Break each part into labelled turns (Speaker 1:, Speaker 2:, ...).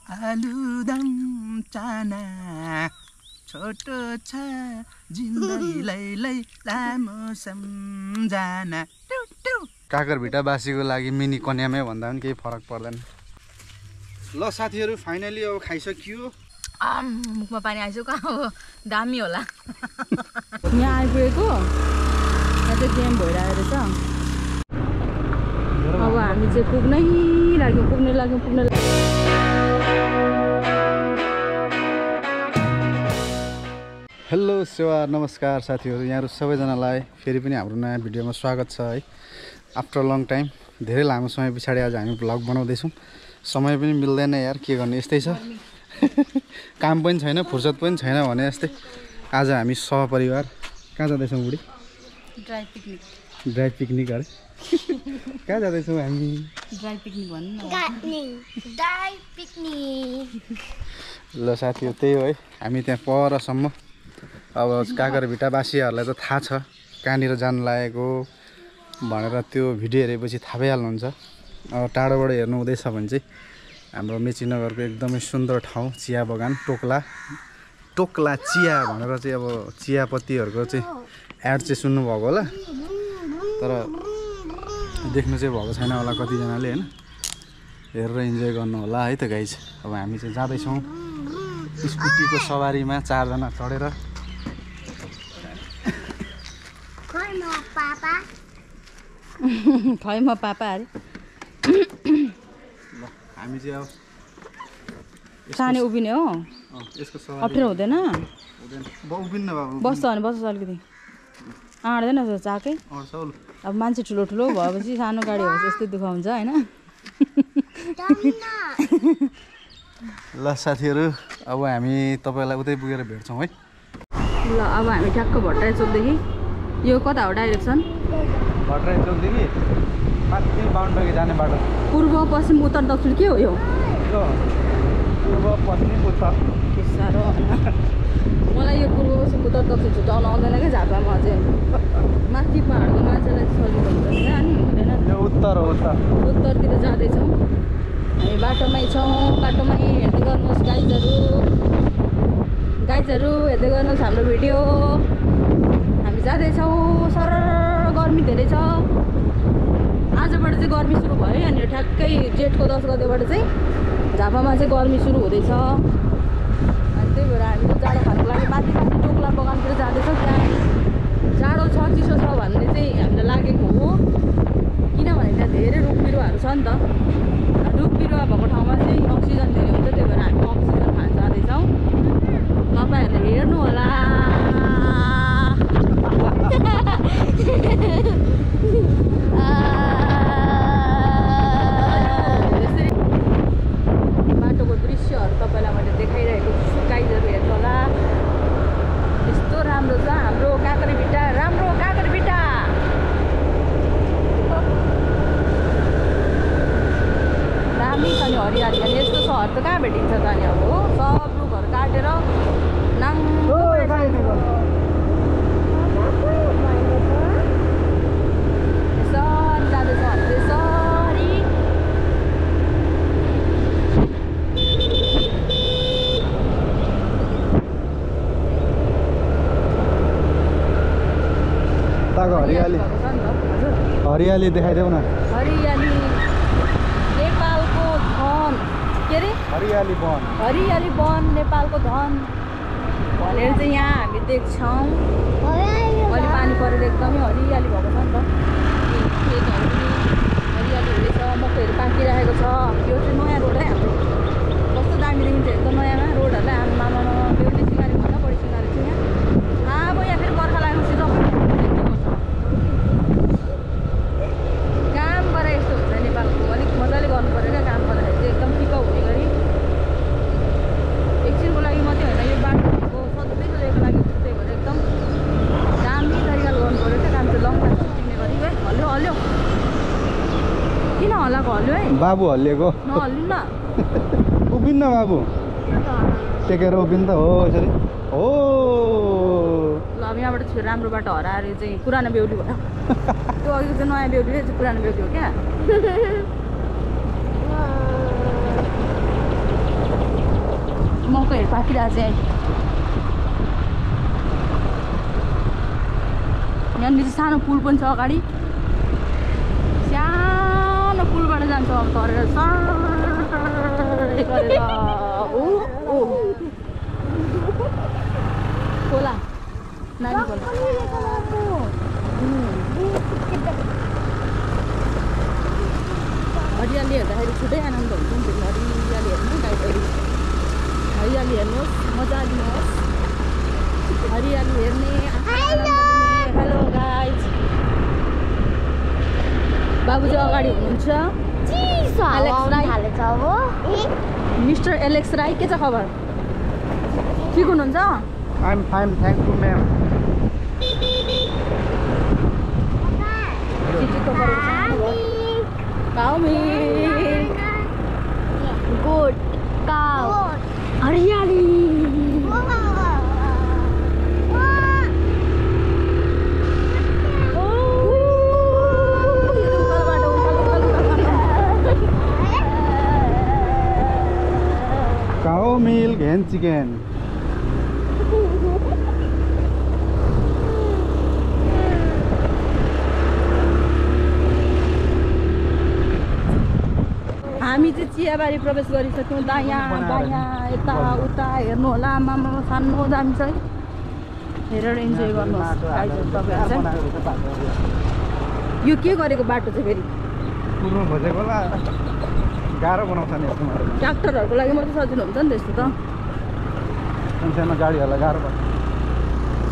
Speaker 1: आलुदम चाना छोटो छ जिन्दगीलाई लामो सम्झना। काकरभिटावासीको लागि मिनी कन्यामै भन्दा पनि केही फरक पर्दैन। ल साथीहरू फाइनली अब खाइसकियो।
Speaker 2: मुखमा पानी आइसक्यो अब दामी होला। यहाँ आइपुगेको यहाँ चाहिँ गेम भइरहेको रहेछ। अब हामी चाहिँ पुग्नै लाग्यौँ।
Speaker 1: हेलो सेवा नमस्कार साथीहरू, यहाँहरू सबैजनालाई फेरि पनि हाम्रो नयाँ भिडियोमा स्वागत छ है। आफ्टर लङ टाइम, धेरै लामो समय पछाडि आज हामी भ्लग बनाउँदैछौँ। समय पनि मिल्दैन यार, के गर्ने, यस्तै छ। काम पनि छैन, फुर्सद पनि छैन भने जस्तै। आज हामी सहपरिवार कहाँ जाँदैछौँ बुढी? ड्राई पिकनिक अरे कहाँ जाँदैछौँ हामी?
Speaker 2: ड्राई पिकनिक भन्नु
Speaker 1: ल साथीहरू त्यही हो है। हामी त्यहाँ परसम्म अब काकरभिटावासीहरूलाई त थाहा छ कहाँनिर जानु लागेको भनेर, त्यो भिडियो हेरेपछि थाहा भइहाल्नुहुन्छ। अब टाढोबाट हेर्नु हुँदैछ भने चाहिँ हाम्रो मेचीनगरको एकदमै सुन्दर ठाउँ चिया बगान टोक्ला चिया भनेर चाहिँ अब चियापत्तीहरूको चाहिँ एड चाहिँ सुन्नुभएको होला, तर देख्नु चाहिँ भएको छैन होला कतिजनाले होइन। हेरेर इन्जोय गर्नु होला है त गाइज। अब हामी चाहिँ जाँदैछौँ स्कुटीको सवारीमा 4 जना चढेर।
Speaker 2: खै म पापा अरे।
Speaker 1: हामी चाहिँ अब
Speaker 2: सानो उभिने हो,
Speaker 1: यसको सवारी
Speaker 2: अप्ठ्यारो हुँदैन?
Speaker 1: उभिन्न बाबु,
Speaker 2: बस्छ भने बस्छ अलिकति, आँट्दैन चाकै। अब मान्छे ठुलो भएपछि सानो गाडी भएपछि यस्तै दुःख हुन्छ होइन।
Speaker 1: ल साथीहरू अब हामी तपाईँलाई उतै पुगेर भेट्छौँ है।
Speaker 2: ल अब हामी ठ्याक्क भट्टाई चोकदेखि, यो कता हो डाइरेक्सन?
Speaker 1: भट्टाई चोकदेखि माथि बाहुनटोकी जाने बाटो।
Speaker 2: पूर्व पश्चिम उत्तर दक्षिण के हो यो?
Speaker 1: पूर्व पश्चिम उत्तर।
Speaker 2: के साह्रो मलाई यो पूर्व पश्चिम उत्तर दक्षिण छुट्याउन आउँदैन क्या झापामा चाहिँ। माथि पाहाडको मान्छेलाई सजिलो हुन्छ नि, हुँदैन।
Speaker 1: यो उत्तर हो,
Speaker 2: उत्तरतिर जाँदैछौँ हामी। बाटोमै छौँ, बाटोमै हेर्दै गर्नुहोस् गाइजहरू हेर्दै गर्नुहोस् हाम्रो भिडियो। हामी जाँदैछौँ, सर गर्मी धेरै छ। आजबाट चाहिँ गर्मी सुरु भयो। यहाँनिर ठ्याक्कै जेठको 10 गतेबाट चाहिँ झापामा चाहिँ गर्मी सुरु हुँदैछ। अनि त्यही भएर हामी जाडो खानको लागि माथि टोक्ला बगानतिर जाँदैछौँ। त्यहाँ जाडो छ, चिसो छ भन्ने चाहिँ हामीलाई लागेको हो, किनभने त्यहाँ धेरै रुख बिरुवाहरू छ नि त। रुख बिरुवा भएको ठाउँमा चाहिँ अक्सिजन धेरै हुन्छ, त्यही भएर हामी अक्सिजन खान जाँदैछौँ। तपाईँहरूले हेर्नु होला। बाटोको दृश्यहरू तपाईँलाई मैले देखाइरहेको छु, गाइजहरू हेर्नु होला। यस्तो राम्रो छ हाम्रो काकरभिटा, राम्रो काकरभिटा। दामी छ नि हरियाली। अनि यस्तो सहर त कहाँ भेटिन्छ त नि? अब सब रुखहरू काटेर नाङ्गो यसरी जाँदैछ हामी यसरी।
Speaker 1: हरियाली देखाइदेऊ न।
Speaker 2: हरियाली नेपालको धन, के अरे हरियाली वन नेपालको धन भनेर चाहिँ यहाँ हामी देख्छौँ। अहिले पानी परेर एकदमै हरियाली भएको छ नि त। खेतहरू पनि हरियाली हुँदैछ, मकैहरू पाकिरहेको छ। यो चाहिँ नयाँ रोड है हाम्रो। कस्तो दामी देखिन्छ एकदम नयाँमा रोडहरूलाई। आमामा बेहुली सिँगारी भन्दा बढी सिँगारी छ यहाँ। अब यहाँ फेरि बर्खा लागेपछि काम गरे यस्तो हुन्छ नेपालको। अलिक मजाले गर्नु पऱ्यो क्या काम गर्दाखेरि चाहिँ, एकदम टिकाउ हुने गरी। एकछिनको लागि मात्रै होइन, यो बाटोको सधैँ सोधेको लागि हुन्छ। त्यही भएर एकदम दामी तरिकाले गर्नु पऱ्यो क्या काम चाहिँ। लङ टाइम टिक्ने गरी है। हल्यो किन हल्लाएको? हल्यो है
Speaker 1: बाबु, हल्लिएको
Speaker 2: नहल्नु न।
Speaker 1: उभिन्न बाबु, टेकेर उभिन् त हो यसरी हो।
Speaker 2: ल अब यहाँबाट चाहिँ राम्रो बाटो हराएर चाहिँ पुरानो बेहुली भयो। त्यो अघिको चाहिँ नयाँ बेहुली चाहिँ पुरानो बेहुली हो क्या। भिड पाकिरहेको छ यहाँनिर चाहिँ सानो पुल पनि छ अगाडि सानो पुलबाट जान्छ अब तरेर सर गरेर खोला नानी खोला हरियाली हेर्दाखेरि छुट्टै आनन्द हुन्छ नि त्यो हरियाली हेर्नु गाइडहरू हरियाली हेर्नुहोस् मजा लिनुहोस् हरियाली हेर्ने हेलो गाइज बाबु चाहिँ अगाडि हुनुहुन्छ मिस्टर एलेक्स राई के छ खबर ठिक हुनुहुन्छ
Speaker 1: I'm fine, thank you, ma'am.
Speaker 2: Cow milk.
Speaker 3: Good cow.
Speaker 2: हरियाली
Speaker 1: Cow milk and chicken.
Speaker 2: हामी चाहिँ चियाबारी प्रवेश गरिसक्यौँ दायाँ बायाँ यता उता हेर्नु होला आमामा सानो दामी छ हेरेर इन्जोय गर्नुहोस् तपाईँहरू चाहिँ यो के गरेको बाटो चाहिँ फेरि
Speaker 1: कुर्नु खोजेको होला गाह्रो बनाउँछ नि यस्तो माटो
Speaker 2: ट्र्याक्टरहरूको लागि मात्रै सजिलो हुन्छ नि त्यस्तो त
Speaker 1: सानो गाडीहरूलाई गाह्रो पर्छ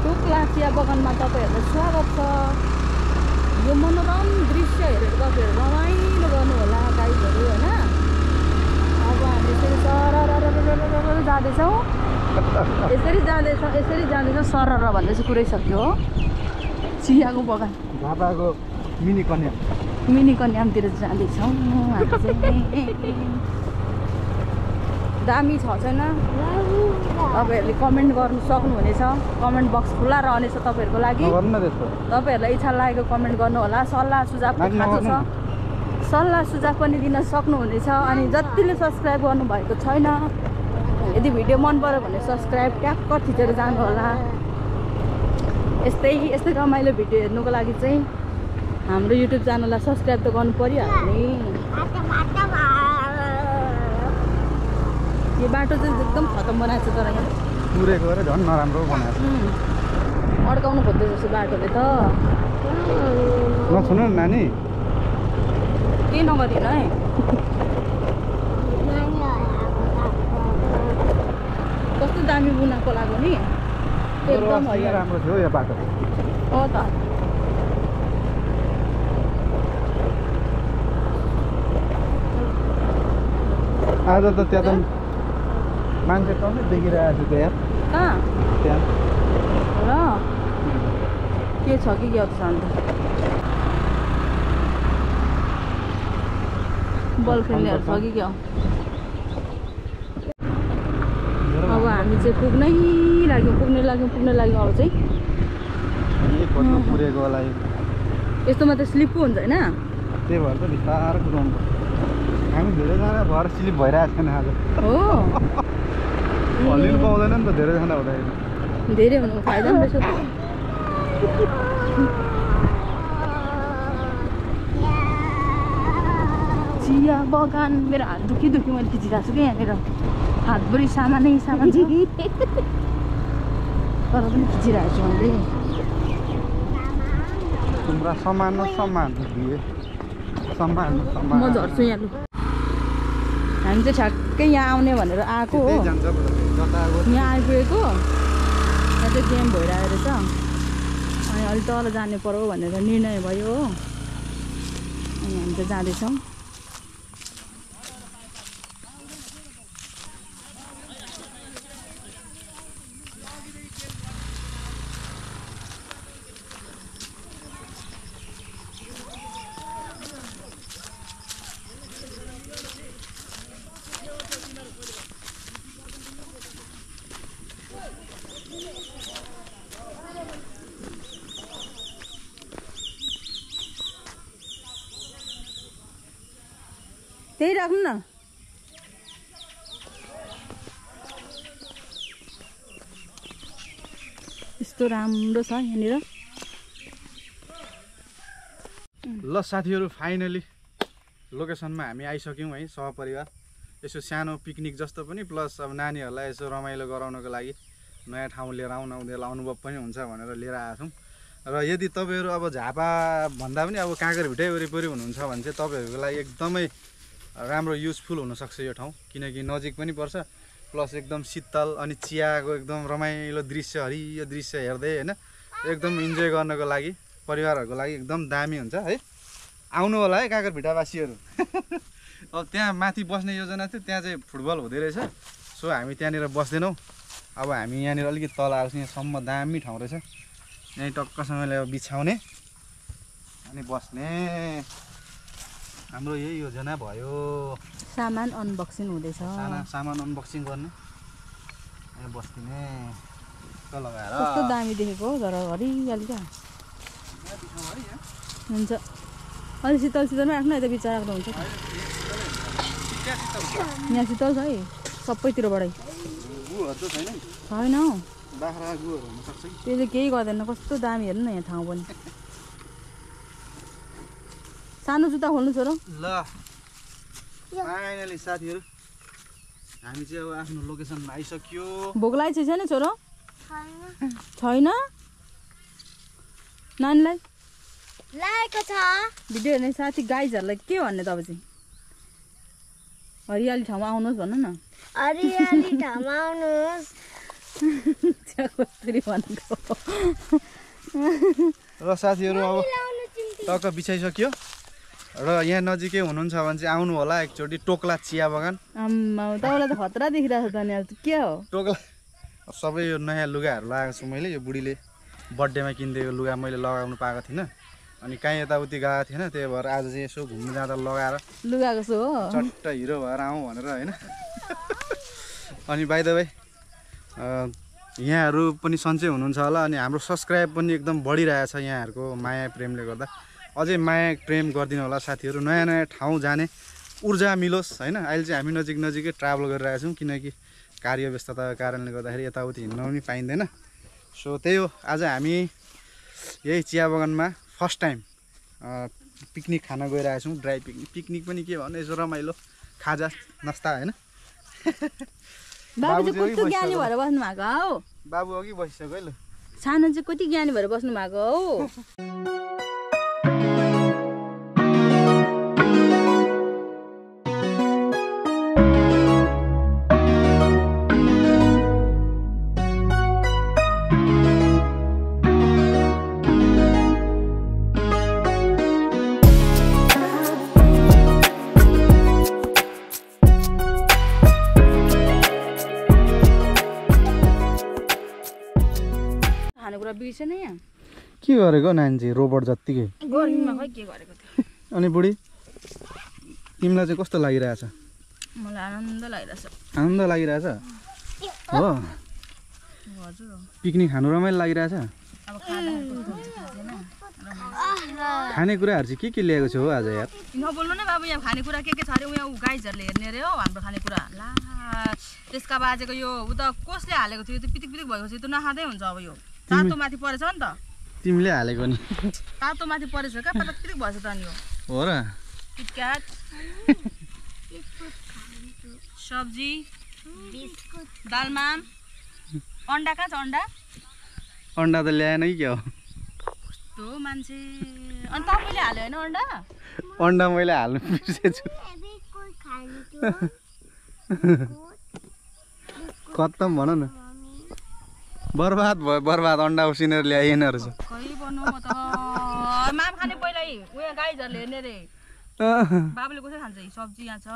Speaker 2: टोक्ला चिया बगानमा तपाईँहरूलाई स्वागत छ यो मनोरम दृश्य हेरेर तपाईँहरू रमाइलो गर्नु होला गाइडहरू होइन अब हामी यसरी सरर जाँदैछौँ यसरी जाँदैछौँ सरर भन्दै चाहिँ कुरैसक्यो हो चियाको बगान
Speaker 1: झापाको मिनी
Speaker 2: कन्यामतिर जाँदैछौँ हामी चाहिँ दामी छ छैन तपाईँहरूले कमेन्ट गर्नु सक्नुहुनेछ कमेन्ट बक्स खुला रहनेछ तपाईँहरूको लागि तपाईँहरूलाई इच्छा लागेको कमेन्ट गर्नु होला सल्लाह सुझाव खाँचो छ सल्लाह सुझाव पनि दिन सक्नुहुनेछ अनि जतिले सब्सक्राइब गर्नुभएको छैन यदि भिडियो मन पर्यो भने सब्सक्राइब ट्याक्क थिचेर जानु होला यस्तै रमाइलो भिडियो हेर्नुको लागि चाहिँ हाम्रो युट्युब च्यानललाई सब्सक्राइब त गर्नु परिहाल्यो नि यो बाटो चाहिँ एकदम खतम बनाएको छ तर यहाँ
Speaker 1: पुरेको गरेर झन् नराम्रो बनाएको
Speaker 2: अड्काउनु खोज्दै जस्तो बाटोले त
Speaker 1: नछुनु नानी
Speaker 2: केही नगरिन है कस्तो दामी बुनाएको लाग्यो नि एकदम
Speaker 1: राम्रो थियो यो बाटो
Speaker 2: हो त
Speaker 1: आज त त्यहाँ त मान्छे कमै देखिरहेको छु त यार
Speaker 2: कहाँ
Speaker 1: त्यहाँ
Speaker 2: र के छ कि के छ अन्त बल खेल्नेहरू छ कि क्या अब हामी चाहिँ पुग्नै लाग्यौँ अब चाहिँ
Speaker 1: पुरेको होला
Speaker 2: यस्तोमा त स्लिप पो हुन्छ होइन
Speaker 1: त्यही भएर त बिस्तारो कुदाउनु पर्छ हामी धेरैजना भएर स्लिप भइरहेको छैन आज
Speaker 2: हो
Speaker 1: हल्लिनु पाउँदैन नि त धेरैजना हुँदाखेरि
Speaker 2: धेरै हुनुको फाइदा पनि रहेछ चिया बगान मेरो हात दुखी मैले खिचिरहेको छु क्या यहाँनिर हातभरि सामानै सामान छ तर पनि खिचिरहेको छु मैले
Speaker 1: तिम्रो सामान
Speaker 2: म झर्छु यहाँ लु हामी चाहिँ ठ्याक्कै यहाँ आउने भनेर आएको हो यहाँ आइपुगेको यहाँ चाहिँ गेम भइरहेको रहेछ अनि अलिक तल जाने पर्यो भनेर निर्णय भयो हो अनि हामी चाहिँ जाँदैछौँ त्यही राख्नु न यस्तो राम्रो छ यहाँनिर।
Speaker 1: ल साथीहरू फाइनली लोकेसनमा हामी आइसक्यौँ है सहपरिवार। यसो सानो पिकनिक जस्तो पनि प्लस अब नानीहरूलाई यसो रमाइलो गराउनको लागि नयाँ ठाउँ लिएर उनीहरूलाई अनुभव पनि हुन्छ भनेर लिएर आएको छौँ। र यदि तपाईँहरू अब झापा भन्दा पनि अब काँकरभिटै वरिपरि हुनुहुन्छ भने चाहिँ तपाईँहरूको लागि एकदमै राम्रो युजफुल हुनसक्छ यो ठाउँ, किनकि नजिक पनि पर्छ प्लस एकदम शीतल अनि चियाको एकदम रमाइलो दृश्य हरियो दृश्य हेर्दै होइन एकदम इन्जोय गर्नको लागि परिवारहरूको लागि एकदम दामी हुन्छ है। आउनु होला है काँकरभिटावासीहरू। अब त्यहाँ माथि बस्ने योजना थियो, त्यहाँ चाहिँ फुटबल हुँदै रहेछ, सो हामी त्यहाँनिर बस्दैनौँ। अब हामी यहाँनिर अलिकति तल आएको यहाँसम्म दामी ठाउँ रहेछ, यहीँ टक्कसँगले अब बिछाउने अनि बस्ने हाम्रो यही योजना भयो।
Speaker 2: सामान अनबक्सिङ हुँदैछ।
Speaker 1: सामान अनबक्सिङ गर्ने यहाँ बस्दिने त लगाएर
Speaker 2: कस्तो दामी देखेको तर हरियाली क्या हुन्छ। अलि शीतल शीतलमा राख्नु यता बिचरा राख्दा हुन्छ। यहाँ शीतल छ है सबैतिरबाटै। छैन हौ त्यसले केही गर्दैन। कस्तो दामी हेर्नु न यहाँ ठाउँ पनि। सानो जुत्ता खोल्नु छोरो।
Speaker 1: ल फाइनली साथीहरू हामी चाहिँ अब आफ्नो लोकेसनमा आइसक्यो।
Speaker 2: भोक लागेको छैन छोरो? छैन नानीलाई
Speaker 3: लागेको छ।
Speaker 2: भिडियो हेर्ने साथी गाइजहरूलाई के भन्ने तपाईँ चाहिँ? हरियाली ठाउँमा आउनुहोस् भन्नु न।
Speaker 3: हरियाली ठाउँमा आउनुहोस्।
Speaker 2: कसरी भनेको।
Speaker 1: र साथीहरू अब टक्क बिछाइसक्यो र यहाँ नजिकै हुनुहुन्छ भने चाहिँ आउनु होला एकचोटि टोक्ला चिया बगान।
Speaker 2: तपाईँलाई त खतरा देखिरहेको छ नि। के हो
Speaker 1: टोक्ला सबै यो नयाँ लुगाहरू लगाएको छु मैले। यो बुढीले बर्थडेमा किनिदिएको लुगा मैले लगाउनु पाएको थिइनँ, अनि कहीँ यताउति गएको थिएन, त्यही भएर आज चाहिँ यसो घुम्नु जाँदा लगाएर
Speaker 2: लुगाको सो हो
Speaker 1: चट्ट हिरो भएर आउँ भनेर होइन। अनि बाइ द वे यहाँहरू पनि सन्चै हुनुहुन्छ होला, अनि हाम्रो सब्सक्राइब पनि एकदम बढिरहेछ यहाँहरूको माया प्रेमले गर्दा। अझै माया प्रेम गरिदिनु होला साथीहरू। नयाँ नयाँ ठाउँ जाने ऊर्जा मिलोस् होइन। अहिले चाहिँ हामी नजिकै ट्राभल गरिरहेका छौँ, किनकि कार्य व्यस्तताको कारणले गर्दाखेरि यताउति हिँड्न पनि पाइँदैन। सो त्यही हो, आज हामी यही चिया बगानमा फर्स्ट टाइम पिकनिक खान गइरहेको छौँ। ड्राई पिकनिक पनि के भन्नु, यसो रमाइलो खाजा नास्ता होइन।
Speaker 2: बाबु चाहिँ कस्तो ज्ञानी भएर बस्नु भएको हौ?
Speaker 1: बाबु अघि बसिसक्यो है। ल
Speaker 2: सानो चाहिँ कति ज्ञानी भएर बस्नु भएको हौ? खानेकुरा बिर्सेन यहाँ
Speaker 1: के गरेको नानी चाहिँ रोबोट जत्तिकै
Speaker 2: गर्मीमा खै के गरेको थियो।
Speaker 1: अनि बुढी तिमीलाई चाहिँ कस्तो लागिरहेछ?
Speaker 2: मलाई आनन्द लागिरहेछ।
Speaker 1: आनन्द लागिरहेछ हो?
Speaker 2: हजुर
Speaker 1: पिकनिक खानु रमाइलो लागिरहेछ?
Speaker 2: अब
Speaker 1: खानेकुराहरू चाहिँ के ल्याएको छ हो आज यार?
Speaker 2: नबोल्नु नै बाबु। यहाँ खानेकुरा के छ अरे उहाँ गाइजहरूले हेर्ने अरे हौ हाम्रो खानेकुरा। ला त्यसका बाजेको यो उता कसले हालेको थियो? त्यो पितिक पितिक भएको छ, त्यो नखाँदै हुन्छ। अब यो तातो माथि परेछ नि त।
Speaker 1: तिमीले हालेको नि?
Speaker 2: तातो माथि परेछ क्या, पटक पितिक भएछ त नि।
Speaker 1: हो र?
Speaker 2: किटक्याट सब्जी दालमा अन्डा कहाँ छ?
Speaker 1: अन्डा त ल्याएन कि क्या हो?
Speaker 2: कस्तो मान्छे। अनि तपाईँले हाल्यो होइन अन्डा?
Speaker 1: अन्डा मैले हाल्नु बिर्सेछु। खत्तम भन न, बर्बाद भयो बर्बाद। अन्डा उसिनेर ल्याएन रहेछ।
Speaker 2: खै भन्नु म त माम खाने पहिला उयो गाइजहरूले हेर्ने रे। बाबुले कसरी खान्छ? सब्जी यहाँ छ।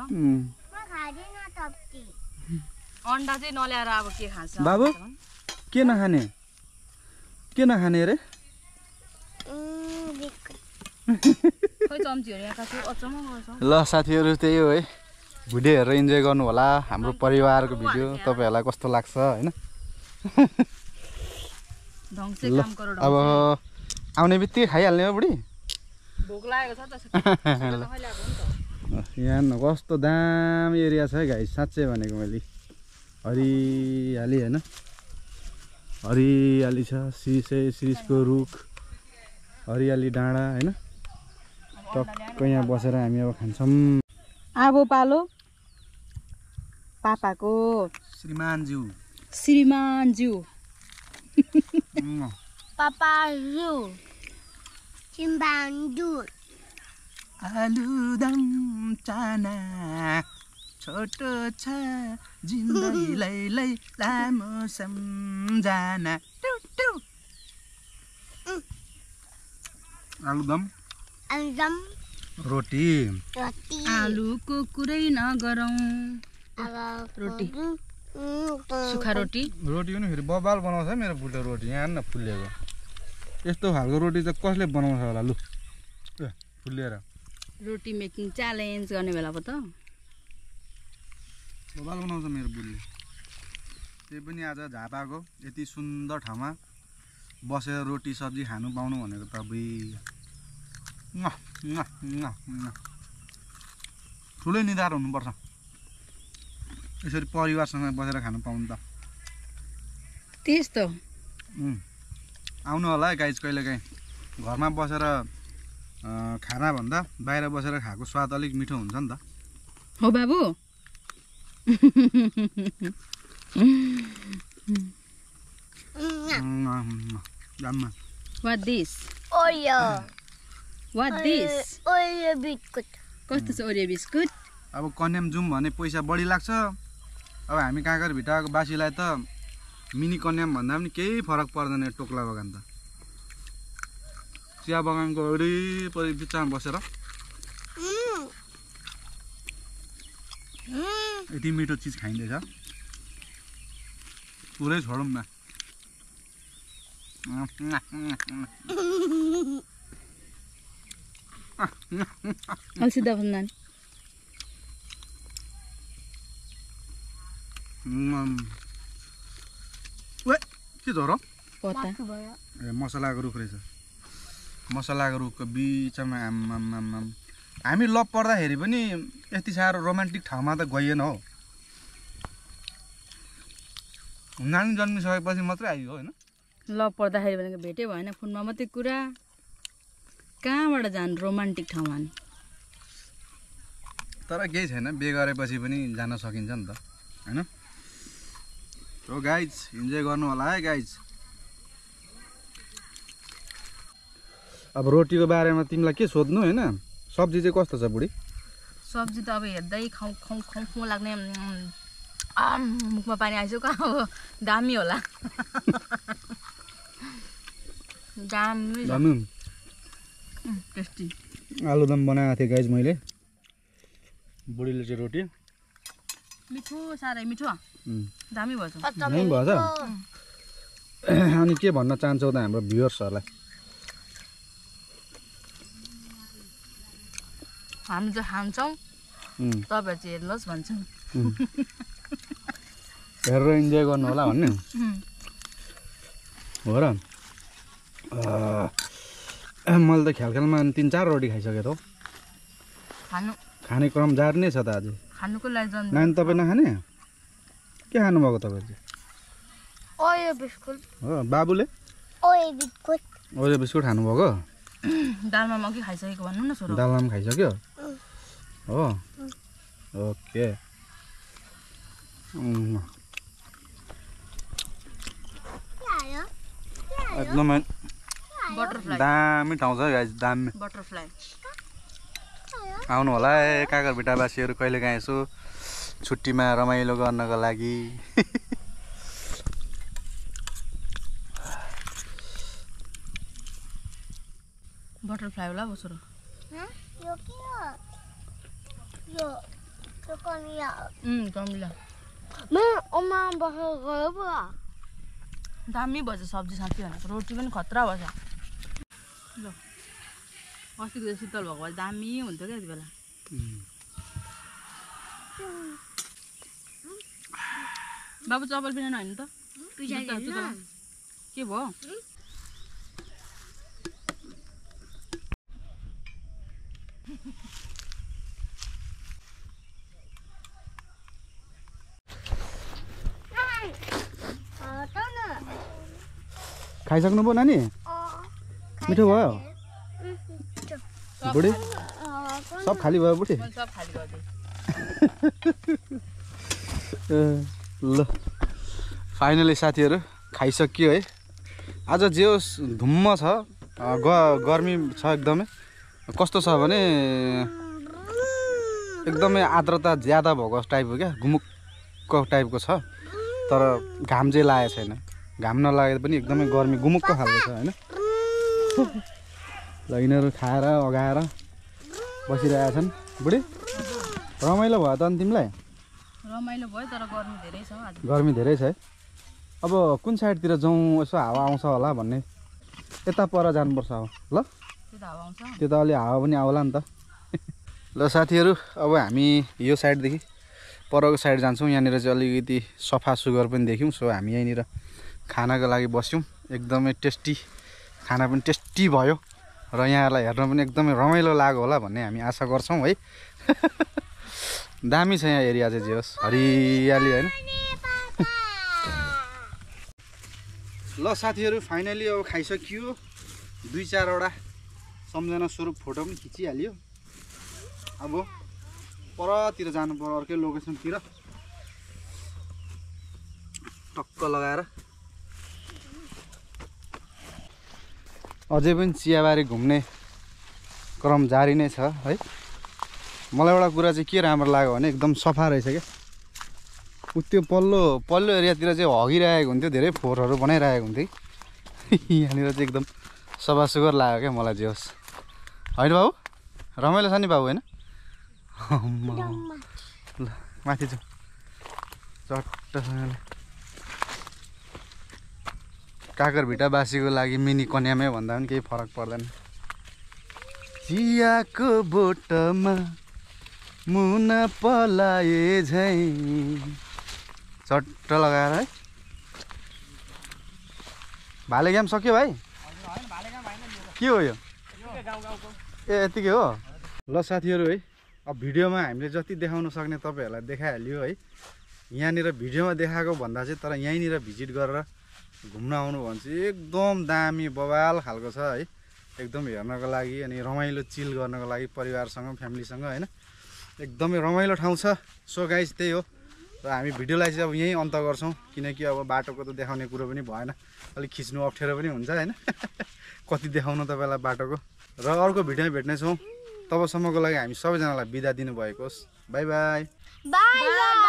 Speaker 2: अन्डा चाहिँ नल्याएर अब के खान्छ?
Speaker 1: बाबु के नखाने? के नखाने अरे?
Speaker 2: खै चम्चीहरू यहाँ खाएको अचम्म गर्छ।
Speaker 1: ल साथीहरू त्यही हो है, भिडियो हेरेर इन्जोय गर्नु होला हाम्रो परिवारको भिडियो। तपाईँहरूलाई कस्तो लाग्छ होइन? ल अब आउने बित्तिकै खाइहाल्ने हो बुढी?
Speaker 2: भोक लागेको छ त।
Speaker 1: यहाँ न कस्तो दामी एरिया छ है गाइस, साँच्चै भनेको मैले। हरियाली होइन, हरियाली छ, सिरिसको रुख, हरियाली डाँडा होइन। टक्क यहाँ बसेर हामी अब खान्छौँ।
Speaker 2: अब पालो पापाको
Speaker 1: श्रीमानज्यू
Speaker 3: पापाजु चिम्बान्जु
Speaker 1: आलुदम चाना छोटो छ जिन्दगीलाई लामो सम्झना। आलुदम
Speaker 3: आलुदम
Speaker 1: रोटी
Speaker 3: रोटी
Speaker 2: आलुको कुरै नगरौँ। रोटी सुखा रोटी
Speaker 1: पनि फेरि बबाल बनाउँछ मेरो बुढो रोटी। यहाँ न फुलेको यस्तो खालको रोटी चाहिँ कसले बनाउँछ होला लु फुलेर।
Speaker 2: रोटी मेकिङ च्यालेन्ज गर्ने बेला पो त
Speaker 1: बबाल बनाउँछ मेरो बुढीले। त्यही पनि आज झापाको यति सुन्दर ठाउँमा बसेर रोटी सब्जी खानु पाउनु भनेको त अबुई ठुलै निधार हुनुपर्छ यसरी परिवारसँग बसेर खानु पाउनु त।
Speaker 2: त्यस्तो
Speaker 1: आउनु होला है गाइज कहिलेकाहीँ। घरमा बसेर खाना भन्दा बाहिर बसेर खाएको स्वाद अलिक मिठो हुन्छ नि त।
Speaker 2: हो बाबु What this?
Speaker 3: ओरियो बिस्कुट
Speaker 2: कस्तो छ ओरियो बिस्कुट?
Speaker 1: अब कन्याम जाउँ भने पैसा बढी लाग्छ। अब हामी काँकर भिटाको बासीलाई त मिनी कन्याम भन्दा पनि केही फरक पर्दैन। टोक्ला बगान त चिया बगानको वरिपरि बिचमा बसेर यति मिठो चिज खाइँदैछ पुरै छोडौँ न।
Speaker 2: सिधा भन्दा
Speaker 1: के झरो
Speaker 2: पता
Speaker 1: ए मसलाको रुख रहेछ। मसलाको रुखको बिचमा हामी लप पर्दाखेरि पनि यति साह्रो रोमान्टिक ठाउँमा त गइएन हो। नानी जन्मिसकेपछि मात्रै आइयो होइन।
Speaker 2: ल पर्दाखेरि भनेको भेटै भएन फोनमा मात्रै कुरा। कहाँबाट जानु रोमान्टिक ठाउँमा नि।
Speaker 1: तर केही छैन बिहे गरेपछि पनि जान सकिन्छ नि त होइन। सो गाइज इन्जोय गर्नु होला है गाइज। अब रोटीको बारेमा तिमीलाई के सोध्नु होइन। सब्जी चाहिँ कस्तो छ बुढी?
Speaker 2: सब्जी त अब हेर्दै खाउँ खाउँ खाउँ खाउँ लाग्ने मुखमा पानी आइसक्यो। कहाँ अब दामी होला दामी टेस्टी।
Speaker 1: आलुदम बनाएको थिएँ गाइज मैले। बुढीले चाहिँ रोटी
Speaker 2: मिठो साह्रै मिठो दामी भएछ।
Speaker 1: दामी भएछ। अनि के भन्न चाहन्छौ त हाम्रो भ्युअर्सहरूलाई?
Speaker 2: हामी चाहिँ खान्छौँ तपाईँहरू चाहिँ हेर्नुहोस् भन्छौँ।
Speaker 1: हेरेर इन्जोय गर्नु होला भन्ने हो र। मैले त ख्यालमा 3-4 रोटी खाइसकेँ त। खाने क्रम जारी नै छ त आज।
Speaker 2: खानुको लागि जानु
Speaker 1: नानी तपाईँ नखाने के खानुभएको तपाईँ चाहिँ?
Speaker 3: ओरियो बिस्कुट
Speaker 1: हो बाबुले ओरियो बिस्कुट खानुभएको?
Speaker 2: दालमा मकै खाइसकेको भन्नु न छोरो।
Speaker 1: दालमा पनि खाइसक्यो हो। ओके एकदमै
Speaker 2: बटरफ्लाई
Speaker 1: दामी ठाउँ छ गाइज दामी।
Speaker 2: बटरफ्लाई
Speaker 1: आउनु होला है काँकर भिटावासीहरू कहिलेकाहीँ यसो छुट्टीमा रमाइलो गर्नको लागि।
Speaker 2: बटरफ्लाई होला छोरो।
Speaker 3: यो के हो यो कमिला
Speaker 2: कमिला
Speaker 3: म ओमा बसेर गयो पो।
Speaker 2: दामी भएछ सब्जी साँच्ची भनेको। रोटी पनि खतरा भएछ। ल अस्तिको त शीतल भएको भए दामी हुन्थ्यो क्या यति बेला। बाबु चपल पिना होइन त के भयो?
Speaker 1: खाइसक्नु भयो नानी मिठो भयो बुढी सब खाली भयो बुढी
Speaker 2: मैले सब खाली गरिदिएँ
Speaker 1: ल फाइनली साथीहरू खाइसक्यो है आज जे होस् धुम्म छ गर्मी छ एकदमै कस्तो छ भने एकदमै आर्द्रता ज्यादा भएको टाइपको क्या गुमुक्क टाइपको छ तर घाम चाहिँ लागेको छैन घाम नलागेर पनि एकदमै गर्मी गुमुक्क खालको छ होइन ल यिनीहरू खाएर अगाएर बसिरहेका छन् बुढी रमाइलो भयो त अनि तिमीलाई
Speaker 2: रमाइलो भयो तर गर्मी धेरै छ आज
Speaker 1: गर्मी धेरै छ है अब कुन साइडतिर जाउँ यसो हावा आउँछ होला भन्ने यता पर जानुपर्छ अब ल
Speaker 2: त्यो त हावा आउँछ
Speaker 1: त्यो त अलि हावा पनि आउला नि त ल साथीहरू अब हामी यो साइडदेखि परको साइड जान्छौँ यहाँनिर चाहिँ अलिकति सफा सुग्घर पनि देख्यौँ सो हामी यहीँनिर खानाको लागि बस्यौँ एकदमै टेस्टी खाना पनि टेस्टी भयो र यहाँहरूलाई हेर्न पनि एकदमै रमाइलो लाग्यो होला भन्ने हामी आशा गर्छौँ है दामी छ यहाँ एरिया चाहिँ जे होस् हरियाली होइन ल साथीहरू फाइनली अब खाइसकियो 2-4वटा सम्झना स्वरूप फोटो पनि खिचिहाल्यो अब परतिर जानु पर्यो अर्कै लोकेसनतिर टक्क लगाएर अझै पनि चियाबारी घुम्ने क्रम जारी नै छ है मलाई एउटा कुरा चाहिँ के राम्रो लाग्यो भने एकदम सफा रहेछ क्या त्यो पल्लो एरियातिर चाहिँ हगिरहेको हुन्थ्यो धेरै फोहोरहरू बनाइरहेको हुन्थ्यो यहाँनिर चाहिँ एकदम सफा सुग्घर लाग्यो क्या मलाई जे होस् होइन बाबु रमाइलो छ नि बाबु होइन ल माथि जाउँ चट्टसँगले काकरभिटा बासीको लागि मिनी कन्यामै भन्दा पनि केही फरक पर्दैन चियाको बोटमा मुना पलाए झै चट्ट लगाएर है भाले गेम सक्यो भाइ के हो यो ए यतिकै हो ल साथीहरू है अब भिडियोमा हामीले जति देखाउन सक्ने तपाईँहरूलाई देखाइहाल्यो है यहाँनिर भिडियोमा देखाएको भन्दा चाहिँ तर यहीँनिर भिजिट गरेर घुम्न आउनु भने चाहिँ एकदम दामी बवाल खालको छ है एकदम हेर्नको लागि अनि रमाइलो चिल गर्नको लागि परिवारसँग फ्यामिलीसँग होइन एकदमै रमाइलो ठाउँ छ सो गाइस त्यही हो र हामी भिडियोलाई चाहिँ अब यहीँ अन्त गर्छौँ किनकि अब बाटोको त देखाउने कुरो पनि भएन अलिक खिच्नु अप्ठ्यारो पनि हुन्छ होइन कति देखाउनु तपाईँलाई बाटोको र अर्को भिडियोमा भेट्नेछौँ तबसम्मको लागि हामी सबैजनालाई बिदा दिनुभएको होस् बाई बाई
Speaker 3: बाई